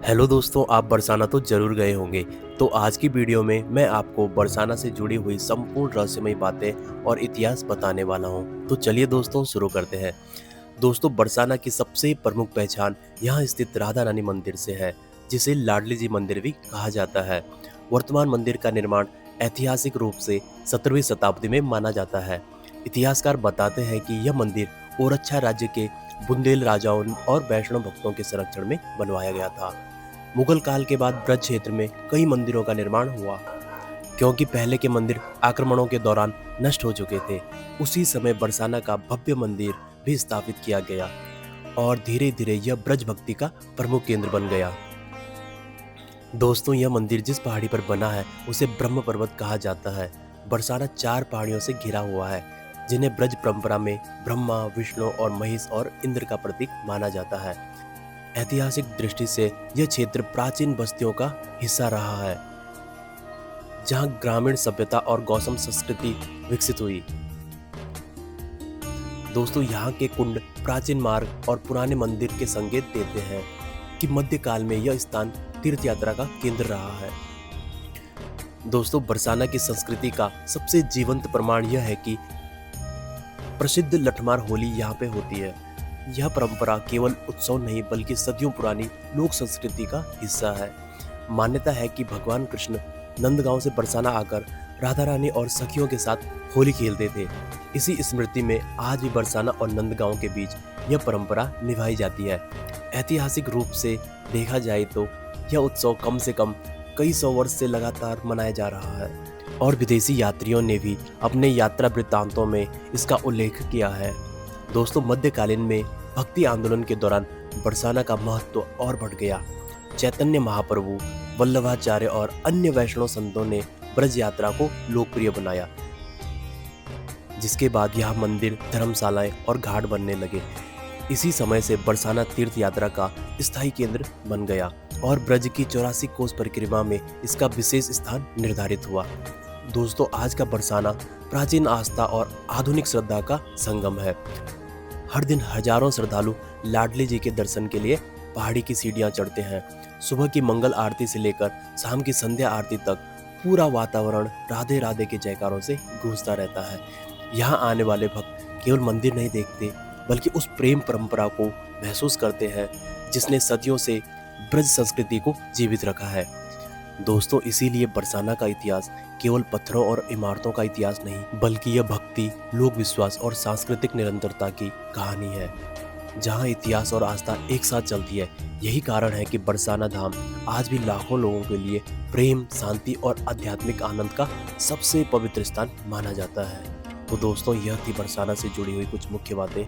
Hello दोस्तों, आप बरसाना तो ज़रूर गए होंगे। तो आज की वीडियो में मैं आपको बरसाना से जुड़ी हुई संपूर्ण रहस्यमयी बातें और इतिहास बताने वाला हूँ। तो चलिए दोस्तों शुरू करते हैं। दोस्तों, बरसाना की सबसे प्रमुख पहचान यहाँ स्थित राधा रानी मंदिर से है, जिसे लाडली जी मंदिर भी कहा जाता है। वर्तमान मंदिर का निर्माण ऐतिहासिक रूप से 17वीं शताब्दी में माना जाता है। इतिहासकार बताते हैं कि यह मंदिर ओरछा राज्य के बुंदेल राजाओं और वैष्णव भक्तों के संरक्षण में बनवाया गया था। मुगल काल के बाद ब्रज क्षेत्र में कई मंदिरों का निर्माण हुआ, क्योंकि पहले के मंदिर आक्रमणों के दौरान नष्ट हो चुके थे। उसी समय बरसाना का भव्य मंदिर भी स्थापित किया गया और धीरे धीरे यह ब्रज भक्ति का प्रमुख केंद्र बन गया। दोस्तों, यह मंदिर जिस पहाड़ी पर बना है उसे ब्रह्म पर्वत कहा जाता है। बरसाना 4 पहाड़ियों से घिरा हुआ है, जिन्हें ब्रज परंपरा में ब्रह्मा, विष्णु और महेश और इंद्र का प्रतीक माना जाता है। ऐतिहासिक दृष्टि से यह क्षेत्र प्राचीन बस्तियों का हिस्सा रहा है, जहां ग्रामीण सभ्यता और गौसम संस्कृति विकसित हुई। दोस्तों, यहाँ के कुंड, प्राचीन मार्ग और पुराने मंदिर के संकेत देते हैं कि मध्यकाल में यह स्थान तीर्थ यात्रा का केंद्र रहा है। दोस्तों, बरसाना की संस्कृति का सबसे जीवंत प्रमाण यह है कि प्रसिद्ध लठमार होली यहाँ पे होती है। यह परंपरा केवल उत्सव नहीं बल्कि सदियों पुरानी लोक संस्कृति का हिस्सा है। मान्यता है कि भगवान कृष्ण नंदगांव से बरसाना आकर राधा रानी और सखियों के साथ होली खेलते थे। इसी स्मृति में आज भी बरसाना और नंदगांव के बीच यह परंपरा निभाई जाती है। ऐतिहासिक रूप से देखा जाए तो यह उत्सव कम से कम कई सौ वर्ष से लगातार मनाया जा रहा है और विदेशी यात्रियों ने भी अपने यात्रा वृत्तांतों में इसका उल्लेख किया है। दोस्तों, मध्यकालीन में भक्ति आंदोलन के दौरान बरसाना का महत्व और बढ़ गया। चैतन्य महाप्रभु, वल्लभाचार्य और अन्य वैष्णव संतों ने ब्रज यात्रा को लोकप्रिय बनाया, जिसके बाद यहाँ मंदिर, धर्मशालाएं और घाट बनने लगे। इसी समय से बरसाना तीर्थ यात्रा का स्थायी केंद्र बन गया और ब्रज की 84 कोस परिक्रमा में इसका विशेष स्थान निर्धारित हुआ। दोस्तों, आज का बरसाना प्राचीन आस्था और आधुनिक श्रद्धा का संगम है। हर दिन हजारों श्रद्धालु लाडली जी के दर्शन के लिए पहाड़ी की सीढ़ियां चढ़ते हैं। सुबह की मंगल आरती से लेकर शाम की संध्या आरती तक पूरा वातावरण राधे राधे के जयकारों से गूंजता रहता है। यहाँ आने वाले भक्त केवल मंदिर नहीं देखते बल्कि उस प्रेम परंपरा को महसूस करते हैं जिसने सदियों से ब्रज संस्कृति को जीवित रखा है। दोस्तों, इसीलिए बरसाना का इतिहास केवल पत्थरों और इमारतों का इतिहास नहीं बल्कि यह भक्ति, लोक विश्वास और सांस्कृतिक निरंतरता की कहानी है, जहां इतिहास और आस्था एक साथ चलती है। यही कारण है कि बरसाना धाम आज भी लाखों लोगों के लिए प्रेम, शांति और आध्यात्मिक आनंद का सबसे पवित्र स्थान माना जाता है। तो दोस्तों, यह थी बरसाना से जुड़ी हुई कुछ मुख्य बातें।